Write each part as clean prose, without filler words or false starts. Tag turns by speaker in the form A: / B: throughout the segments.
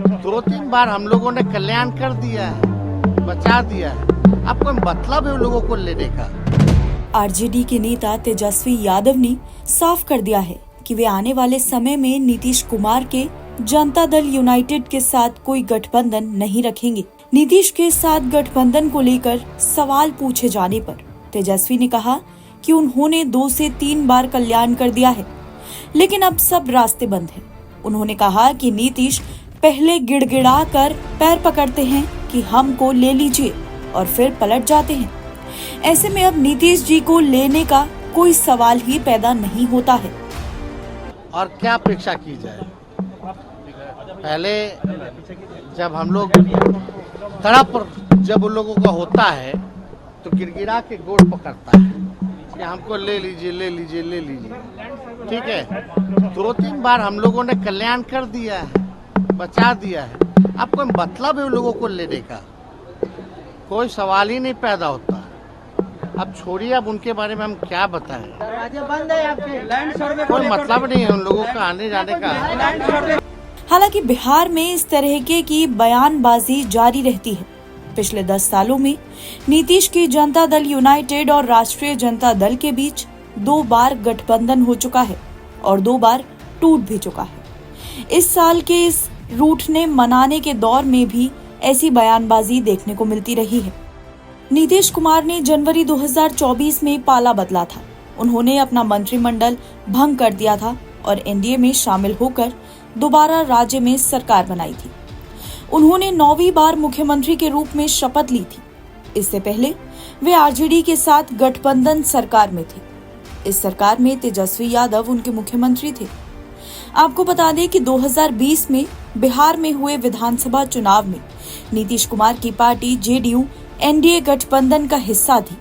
A: 2-3 बार हम लोगों ने कल्याण कर दिया है, बचा दिया है। अब कोई मतलब है उन लोगों को लेने का?
B: आरजेडी के नेता तेजस्वी यादव ने साफ कर दिया है कि वे आने वाले समय में नीतीश कुमार के जनता दल यूनाइटेड के साथ कोई गठबंधन नहीं रखेंगे। नीतीश के साथ गठबंधन को लेकर सवाल पूछे जाने पर तेजस्वी ने कहा कि उन्होंने 2 से 3 बार कल्याण कर दिया है, लेकिन अब सब रास्ते बंद हैं। उन्होंने कहा कि नीतीश पहले गिड़गिड़ा कर पैर पकड़ते हैं कि हमको ले लीजिए और फिर पलट जाते हैं। ऐसे में अब नीतीश जी को लेने का कोई सवाल ही पैदा नहीं होता है।
A: और क्या अपेक्षा की जाए? पहले जब हम लोग तड़प जब उन लोगों का होता है तो गिड़गिड़ा के गोड़ पकड़ता है कि हमको ले लीजिए, ले लीजिए, ले लीजिए। ठीक है, 2-3 बार हम लोगों ने कल्याण कर दिया है, बचा दिया है। अब कोई मतलब है उन लोगों को लेने का? कोई सवाल ही नहीं पैदा होता। अब छोड़िए, अब उनके बारे में हम क्या बताएं? कोई मतलब नहीं है उन लोगों का आने जाने का।
B: हालांकि बिहार में इस तरह की बयानबाजी जारी रहती है। पिछले 10 सालों में नीतीश की जनता दल यूनाइटेड और राष्ट्रीय जनता दल के बीच 2 बार गठबंधन हो चुका है और 2 बार टूट भी चुका है। इस साल के इस रूठने मनाने के दौर में भी ऐसी बयानबाजी देखने को मिलती रही है। नीतीश कुमार ने जनवरी 2024 में पाला बदला था। उन्होंने अपना मंत्रिमंडल भंग कर दिया था और एनडीए में शामिल होकर दोबारा राज्य में सरकार बनाई थी। उन्होंने 9वीं बार मुख्यमंत्री के रूप में शपथ ली थी। इससे पहले वे आरजेडी के साथ गठबंधन सरकार में थे। इस सरकार में तेजस्वी यादव उनके मुख्यमंत्री थे। आपको बता दें कि 2020 में बिहार में हुए विधानसभा चुनाव में नीतीश कुमार की पार्टी जेडीयू एनडीए गठबंधन का हिस्सा थी।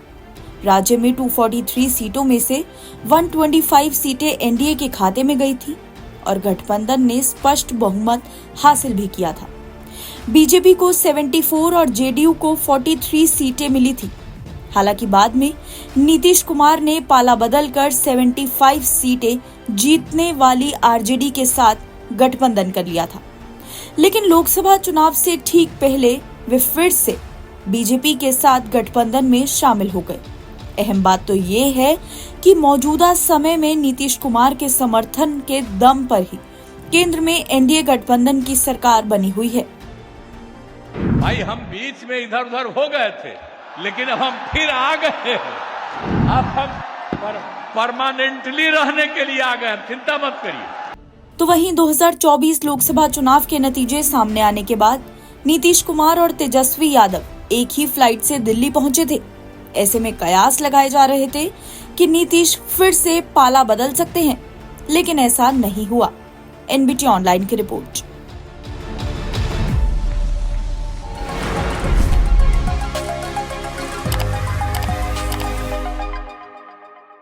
B: राज्य में 243 सीटों में से 125 सीटें एनडीए के खाते में गई थी और गठबंधन ने स्पष्ट बहुमत हासिल भी किया था। बीजेपी को 74 और जेडीयू को 43 सीटें मिली थी। हालांकि बाद में नीतीश कुमार ने पाला बदलकर 75 सीटें जीतने वाली आरजेडी के साथ गठबंधन कर लिया था। लेकिन लोकसभा चुनाव से ठीक पहले वे फिर से बीजेपी के साथ गठबंधन में शामिल हो गए। अहम बात तो ये है कि मौजूदा समय में नीतीश कुमार के समर्थन के दम पर ही केंद्र में एनडीए गठबंधन की सरकार बनी हुई है।
C: भाई हम बीच में इधर उधर हो गए थे, लेकिन अब हम फिर आ गए हैं। अब हम परमानेंटली रहने के लिए आ गए, चिंता मत करिए।
B: तो वहीं 2024 लोकसभा चुनाव के नतीजे सामने आने के बाद नीतीश कुमार और तेजस्वी यादव एक ही फ्लाइट से दिल्ली पहुंचे थे। ऐसे में कयास लगाए जा रहे थे कि नीतीश फिर से पाला बदल सकते हैं, लेकिन ऐसा नहीं हुआ। एनबीटी ऑनलाइन की रिपोर्ट।